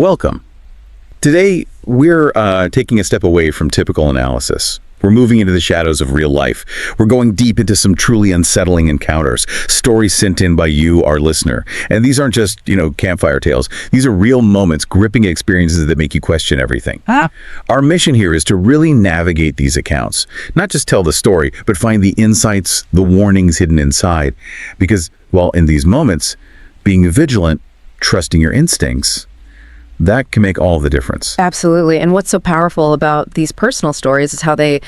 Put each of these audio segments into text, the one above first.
Welcome. Today, we're taking a step away from typical analysis. We're moving into the shadows of real life. We're going deep into some truly unsettling encounters, stories sent in by you, our listener. And these aren't just, campfire tales. These are real moments, gripping experiences that make you question everything. Our mission here is to really navigate these accounts. Not just tell the story, but find the insights, the warnings hidden inside. Because, well, in these moments, being vigilant, trusting your instincts, that can make all the difference. Absolutely. And what's so powerful about these personal stories is how they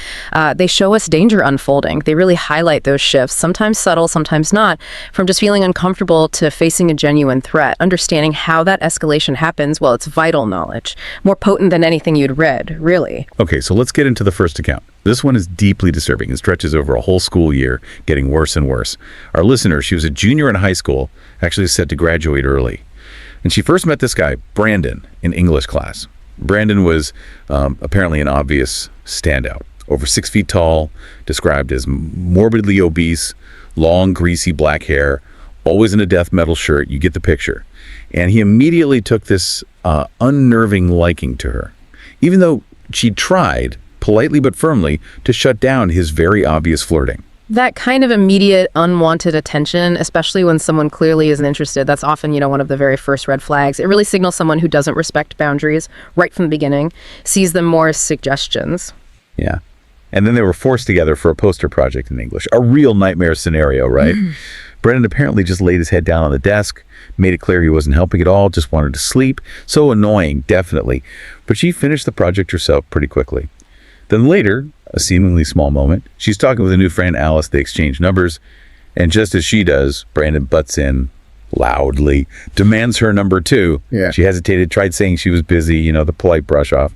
show us danger unfolding. They really highlight those shifts, sometimes subtle, sometimes not, from just feeling uncomfortable to facing a genuine threat. Understanding how that escalation happens, well, it's vital knowledge. More potent than anything you'd read, really. Okay, so let's get into the first account. This one is deeply disturbing. It stretches over a whole school year, getting worse and worse. Our listener, she was a junior in high school, actually set to graduate early. And she first met this guy, Brandon, in English class. Brandon was apparently an obvious standout. Over 6 feet tall, described as morbidly obese, long, greasy black hair, always in a death metal shirt. You get the picture. And he immediately took this unnerving liking to her, even though she tried, politely but firmly, to shut down his very obvious flirting. That kind of immediate, unwanted attention, especially when someone clearly isn't interested, that's often, one of the very first red flags. It really signals someone who doesn't respect boundaries right from the beginning, sees them more as suggestions. Yeah. And then they were forced together for a poster project in English. A real nightmare scenario, right? Brendan apparently just laid his head down on the desk, made it clear he wasn't helping at all, just wanted to sleep. So annoying, definitely. But she finished the project herself pretty quickly. Then later, a seemingly small moment, she's talking with a new friend, Alice. They exchange numbers, and just as she does, Brandon butts in loudly, demands her number too. Yeah. She hesitated, tried saying she was busy, the polite brush off.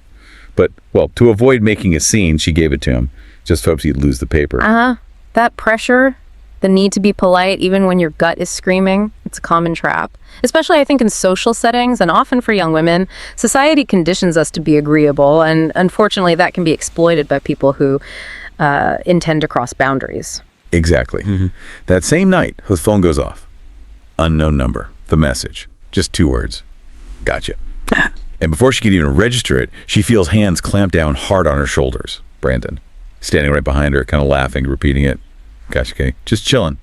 But, well, to avoid making a scene, she gave it to him. Just hopes he'd lose the paper. That pressure, the need to be polite, even when your gut is screaming, it's a common trap. Especially, I think, in social settings, and often for young women, society conditions us to be agreeable, and unfortunately, that can be exploited by people who intend to cross boundaries. Exactly. That same night, her phone goes off. Unknown number. The message. Just 2 words. Gotcha. And before she can even register it, she feels hands clamp down hard on her shoulders. Brandon, standing right behind her, kind of laughing, repeating it. Gotcha, okay. Just chilling.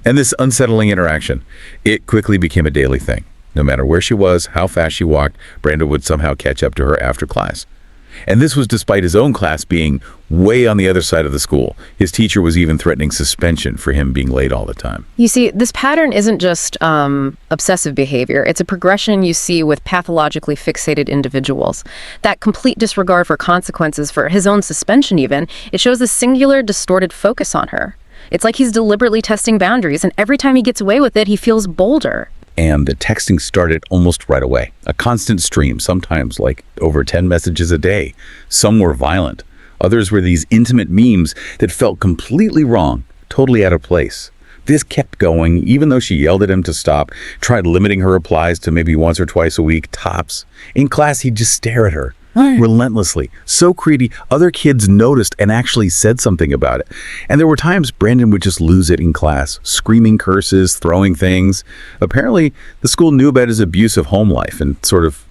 And this unsettling interaction, it quickly became a daily thing. No matter where she was, how fast she walked, Brandon would somehow catch up to her after class. And this was despite his own class being way on the other side of the school. His teacher was even threatening suspension for him being late all the time. You see, this pattern isn't just obsessive behavior. It's a progression you see with pathologically fixated individuals. That complete disregard for consequences, for his own suspension even, it shows a singular, distorted focus on her. It's like he's deliberately testing boundaries, and every time he gets away with it, he feels bolder. And the texting started almost right away. A constant stream, sometimes like over 10 messages a day. Some were violent. Others were these intimate memes that felt completely wrong, totally out of place. This kept going, even though she yelled at him to stop, tried limiting her replies to maybe once or twice a week, tops. In class, he'd just stare at her. Relentlessly. So creepy. Other kids noticed and actually said something about it. And there were times Brandon would just lose it in class, screaming curses, throwing things. Apparently, the school knew about his abusive home life and sort of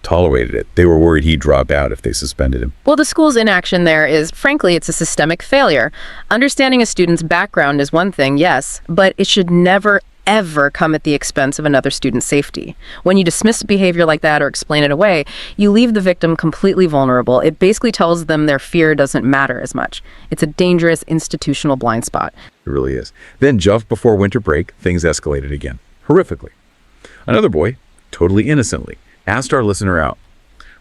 tolerated it. They were worried he'd drop out if they suspended him. Well, the school's inaction there is, frankly, it's a systemic failure. Understanding a student's background is one thing, yes, but it should never, ever come at the expense of another student's safety. When you dismiss behavior like that or explain it away, you leave the victim completely vulnerable. It basically tells them their fear doesn't matter as much. It's a dangerous institutional blind spot. It really is. Then, just before winter break, things escalated again. Horrifically. Another boy, totally innocently, asked our listener out.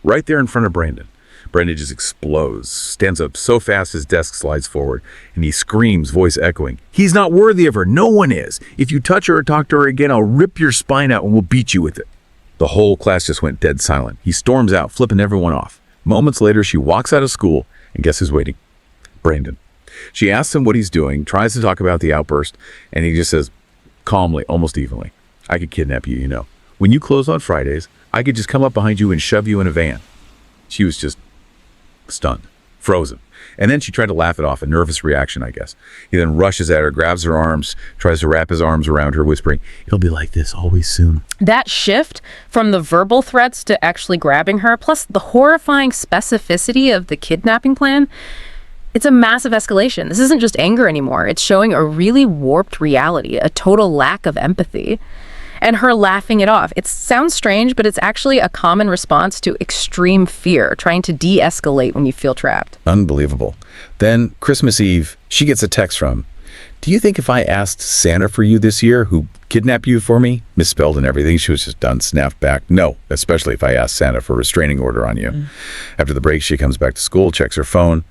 Right there in front of Brandon. Brandon just explodes, stands up so fast his desk slides forward, and he screams, voice echoing, "He's not worthy of her. No one is. If you touch her or talk to her again, I'll rip your spine out and we'll beat you with it." The whole class just went dead silent. He storms out, flipping everyone off. Moments later, she walks out of school, and guess who's waiting? Brandon. She asks him what he's doing, tries to talk about the outburst, and he just says, calmly, almost evenly, "I could kidnap you, When you close on Fridays, I could just come up behind you and shove you in a van." She was just stunned. frozen. And then she tried to laugh it off, a nervous reaction, I guess. He then rushes at her, grabs her arms, tries to wrap his arms around her, whispering, "It'll be like this always soon." That shift from the verbal threats to actually grabbing her, plus the horrifying specificity of the kidnapping plan, it's a massive escalation. This isn't just anger anymore. It's showing a really warped reality, a total lack of empathy. And her laughing it off. It sounds strange, but it's actually a common response to extreme fear, trying to de-escalate when you feel trapped. Unbelievable. Then, Christmas Eve, she gets a text from, "Do you think if I asked Santa for you this year, who kidnapped you for me?" Misspelled and everything. She was just done, snapped back. "No, especially if I asked Santa for a restraining order on you." After the break, she comes back to school, checks her phone.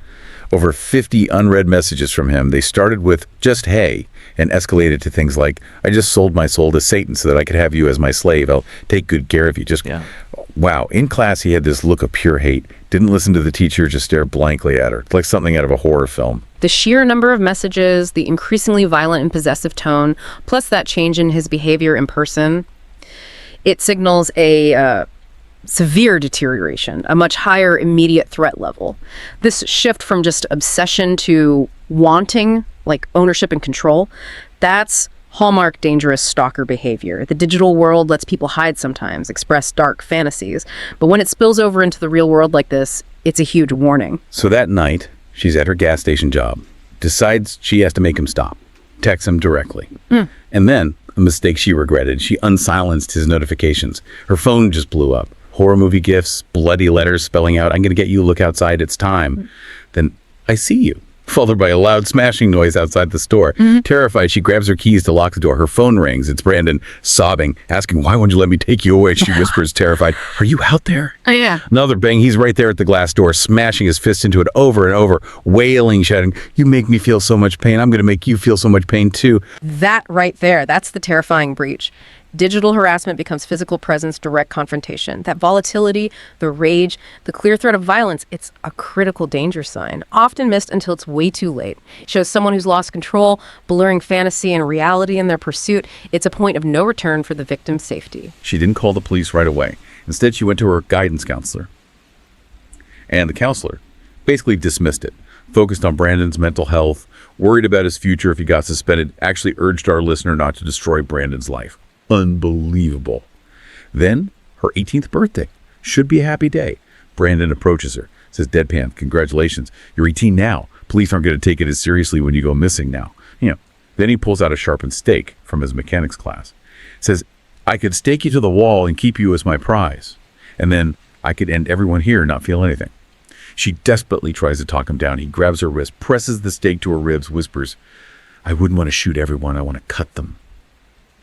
Over 50 unread messages from him. They started with just "hey" and escalated to things like, "I just sold my soul to Satan so that I could have you as my slave. I'll take good care of you." Wow. In class, he had this look of pure hate. Didn't listen to the teacher, just stared blankly at her, like something out of a horror film. The sheer number of messages, the increasingly violent and possessive tone, plus that change in his behavior in person, it signals a severe deterioration, a much higher immediate threat level. This shift from just obsession to wanting, like ownership and control, that's hallmark dangerous stalker behavior. The digital world lets people hide sometimes, express dark fantasies, but when it spills over into the real world like this, it's a huge warning. So that night, she's at her gas station job, decides she has to make him stop, texts him directly. And then, a mistake she regretted, she unsilenced his notifications. Her phone just blew up. Horror movie gifs, bloody letters spelling out, "I'm going to get you, look outside, it's time." Then, "I see you," followed by a loud smashing noise outside the store. Terrified, she grabs her keys to lock the door. Her phone rings. It's Brandon, sobbing, asking, "Why won't you let me take you away?" She whispers, terrified, "Are you out there?" Oh, yeah. Another bang. He's right there at the glass door, smashing his fist into it over and over, wailing, shouting, "You make me feel so much pain. I'm going to make you feel so much pain too." That right there, that's the terrifying breach. Digital harassment becomes physical presence, direct confrontation. That volatility, the rage, the clear threat of violence, it's a critical danger sign, often missed until it's way too late. It shows someone who's lost control, blurring fantasy and reality in their pursuit. It's a point of no return for the victim's safety. She didn't call the police right away. Instead, she went to her guidance counselor. And the counselor basically dismissed it, focused on Brandon's mental health, worried about his future if he got suspended, actually urged our listener not to destroy Brandon's life. Unbelievable. Then, her 18th birthday. Should be a happy day. Brandon approaches her, says deadpan, "Congratulations, you're 18 now. Police aren't going to take it as seriously when you go missing now." Then he pulls out a sharpened stake from his mechanics class. Says, "I could stake you to the wall and keep you as my prize. And then I could end everyone here and not feel anything." She desperately tries to talk him down. He grabs her wrist, presses the stake to her ribs, whispers, "I wouldn't want to shoot everyone. I want to cut them."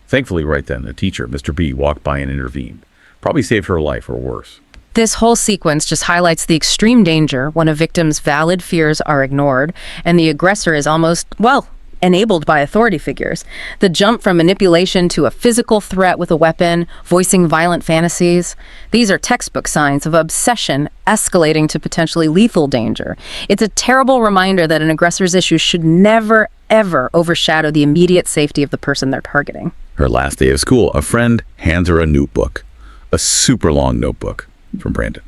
Thankfully, right then, a teacher, Mr. B, walked by and intervened. Probably saved her life or worse. This whole sequence just highlights the extreme danger when a victim's valid fears are ignored and the aggressor is almost, well, enabled by authority figures. The jump from manipulation to a physical threat with a weapon, voicing violent fantasies. These are textbook signs of obsession escalating to potentially lethal danger. It's a terrible reminder that an aggressor's issues should never, ever overshadow the immediate safety of the person they're targeting. Her last day of school, a friend hands her a notebook. A super long notebook from Brandon.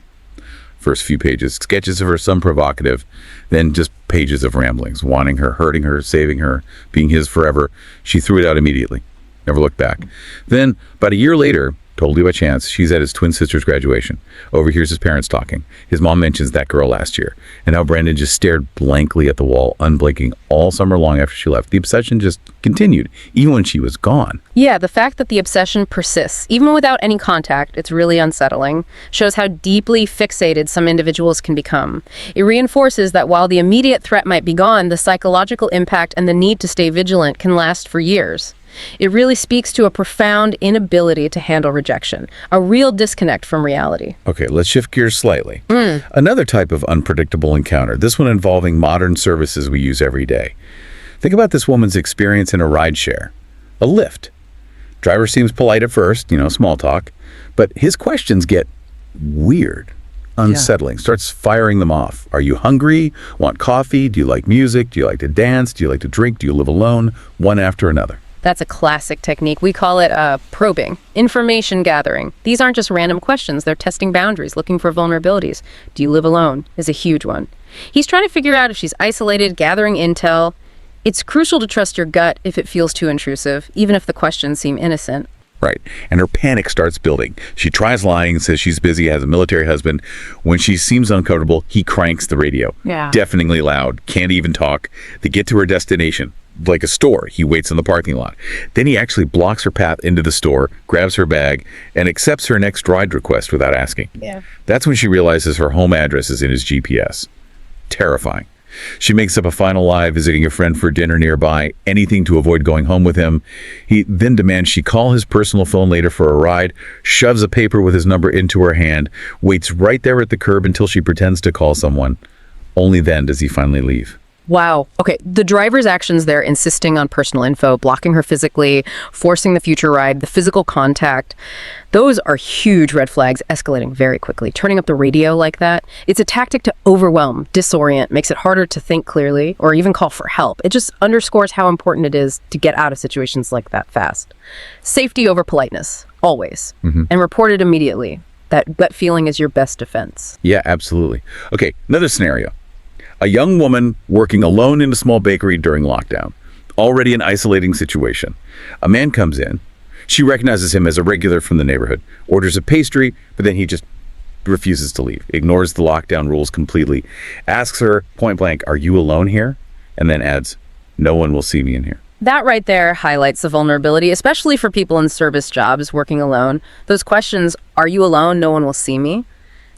First few pages, sketches of her, some provocative, then just pages of ramblings, wanting her, hurting her, saving her, being his forever. She threw it out immediately, never looked back. Then, about a year later, totally by chance, she's at his twin sister's graduation. Overhears his parents talking. His mom mentions that girl last year, and how Brandon just stared blankly at the wall, unblinking all summer long after she left. The obsession just continued, even when she was gone. Yeah, the fact that the obsession persists, even without any contact, it's really unsettling, shows how deeply fixated some individuals can become. It reinforces that while the immediate threat might be gone, the psychological impact and the need to stay vigilant can last for years. It really speaks to a profound inability to handle rejection, a real disconnect from reality. Okay, let's shift gears slightly. Another type of unpredictable encounter, this one involving modern services we use every day. Think about this woman's experience in a rideshare. A Lyft. Driver seems polite at first, small talk, but his questions get weird, unsettling, starts firing them off. Are you hungry? Want coffee? Do you like music? Do you like to dance? Do you like to drink? Do you live alone? One after another. That's a classic technique. We call it probing, information gathering. These aren't just random questions. They're testing boundaries, looking for vulnerabilities. Do you live alone is a huge one. He's trying to figure out if she's isolated, gathering intel. It's crucial to trust your gut if it feels too intrusive, even if the questions seem innocent. Right. And her panic starts building. She tries lying, says she's busy, has a military husband. When she seems uncomfortable, he cranks the radio. Yeah. Deafeningly loud, can't even talk. They get to her destination, like a store. He waits in the parking lot. Then he actually blocks her path into the store, grabs her bag, and accepts her next ride request without asking. Yeah. That's when she realizes her home address is in his GPS. Terrifying. She makes up a final lie, visiting a friend for dinner nearby, anything to avoid going home with him. He then demands she call his personal phone later for a ride, shoves a paper with his number into her hand, waits right there at the curb until she pretends to call someone. Only then does he finally leave. Wow. Okay, the driver's actions there, insisting on personal info, blocking her physically, forcing the future ride, the physical contact, those are huge red flags, escalating very quickly. Turning up the radio like that, it's a tactic to overwhelm, disorient, makes it harder to think clearly or even call for help. It just underscores how important it is to get out of situations like that fast. Safety over politeness, always. And report it immediately. That gut feeling is your best defense. Yeah, absolutely. Okay, another scenario. A young woman working alone in a small bakery during lockdown. Already an isolating situation. A man comes in. She recognizes him as a regular from the neighborhood, orders a pastry, but then he just refuses to leave, ignores the lockdown rules completely, asks her point blank, "Are you alone here?" And then adds, "No one will see me in here." That right there highlights the vulnerability, especially for people in service jobs working alone. Those questions, "Are you alone? No one will see me?"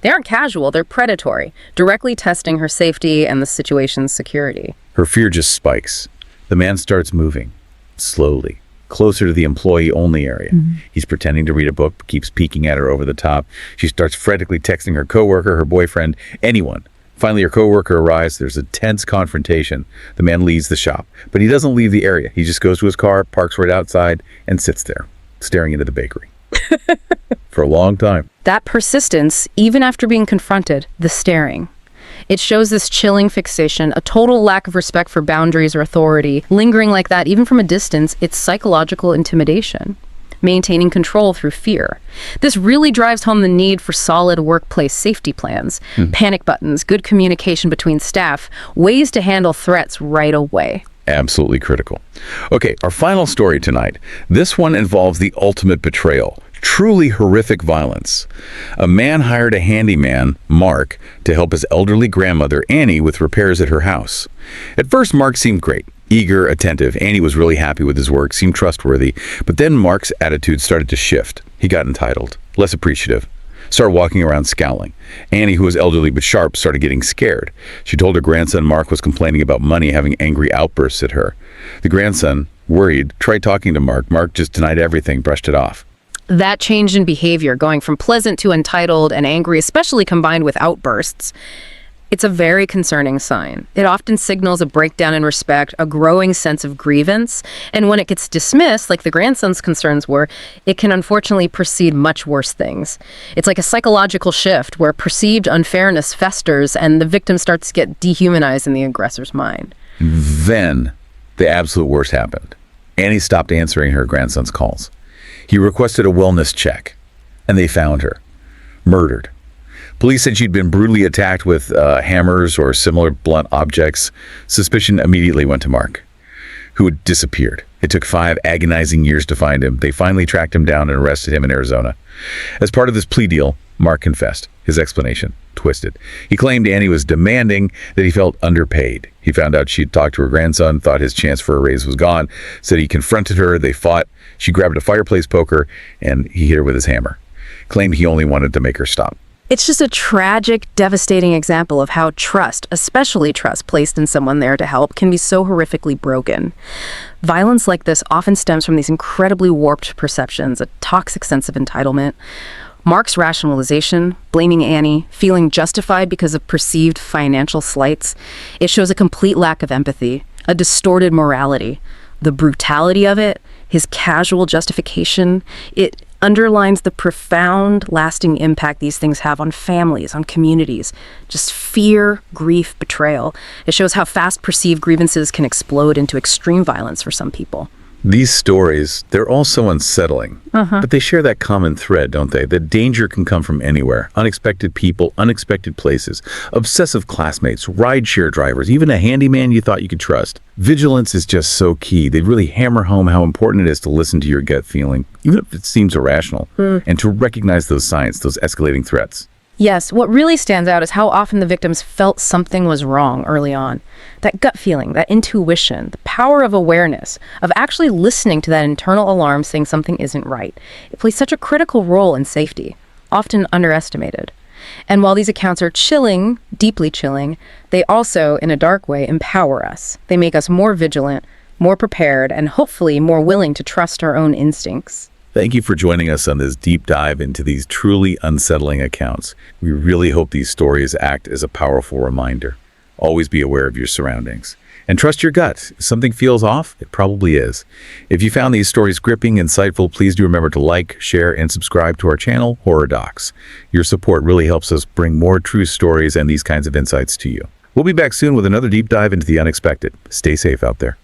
They aren't casual, they're predatory, directly testing her safety and the situation's security. Her fear just spikes. The man starts moving, slowly, closer to the employee-only area. He's pretending to read a book, but keeps peeking at her over the top. She starts frantically texting her coworker, her boyfriend, anyone. Finally, her coworker arrives. There's a tense confrontation. The man leaves the shop, but he doesn't leave the area. He just goes to his car, parks right outside, and sits there, staring into the bakery. For a long time. That persistence, even after being confronted, the staring. It shows this chilling fixation, a total lack of respect for boundaries or authority. Lingering like that, even from a distance, it's psychological intimidation. Maintaining control through fear. This really drives home the need for solid workplace safety plans, panic buttons, good communication between staff, ways to handle threats right away. Absolutely critical. Okay, our final story tonight. This one involves the ultimate betrayal. Truly horrific violence. A man hired a handyman, Mark, to help his elderly grandmother, Annie, with repairs at her house. At first, Mark seemed great. Eager, attentive. Annie was really happy with his work, seemed trustworthy. But then Mark's attitude started to shift. He got entitled, less appreciative, started walking around scowling. Annie, who was elderly but sharp, started getting scared. She told her grandson Mark was complaining about money, having angry outbursts at her. The grandson, worried, tried talking to Mark. Mark just denied everything, brushed it off. That change in behavior, going from pleasant to entitled and angry, especially combined with outbursts, it's a very concerning sign. It often signals a breakdown in respect, a growing sense of grievance, and when it gets dismissed, like the grandson's concerns were, it can unfortunately precede much worse things. It's like a psychological shift where perceived unfairness festers and the victim starts to get dehumanized in the aggressor's mind. Then, the absolute worst happened. Annie stopped answering her grandson's calls. He requested a wellness check, and they found her, murdered. Police said she'd been brutally attacked with hammers or similar blunt objects. Suspicion immediately went to Mark, who had disappeared. It took 5 agonizing years to find him. They finally tracked him down and arrested him in Arizona. As part of this plea deal, Mark confessed. His explanation, twisted. He claimed Annie was demanding, that he felt underpaid. He found out she'd talked to her grandson, thought his chance for a raise was gone, said he confronted her, they fought. She grabbed a fireplace poker, and he hit her with his hammer. Claimed he only wanted to make her stop. It's just a tragic, devastating example of how trust, especially trust placed in someone there to help, can be so horrifically broken. Violence like this often stems from these incredibly warped perceptions, a toxic sense of entitlement. Mark's rationalization, blaming Annie, feeling justified because of perceived financial slights, it shows a complete lack of empathy, a distorted morality. The brutality of it, his casual justification, it underlines the profound, lasting impact these things have on families, on communities. Just fear, grief, betrayal. It shows how fast perceived grievances can explode into extreme violence for some people. These stories, they're all so unsettling, but they share that common thread, don't they? That danger can come from anywhere. Unexpected people, unexpected places, obsessive classmates, rideshare drivers, even a handyman you thought you could trust. Vigilance is just so key. They really hammer home how important it is to listen to your gut feeling, even if it seems irrational, and to recognize those signs, those escalating threats. Yes, what really stands out is how often the victims felt something was wrong early on. That gut feeling, that intuition, the power of awareness, of actually listening to that internal alarm saying something isn't right. It plays such a critical role in safety, often underestimated. And while these accounts are chilling, deeply chilling, they also, in a dark way, empower us. They make us more vigilant, more prepared, and hopefully more willing to trust our own instincts. Thank you for joining us on this deep dive into these truly unsettling accounts. We really hope these stories act as a powerful reminder. Always be aware of your surroundings. And trust your gut. If something feels off, it probably is. If you found these stories gripping, insightful, please do remember to like, share, and subscribe to our channel, Horror Docx. Your support really helps us bring more true stories and these kinds of insights to you. We'll be back soon with another deep dive into the unexpected. Stay safe out there.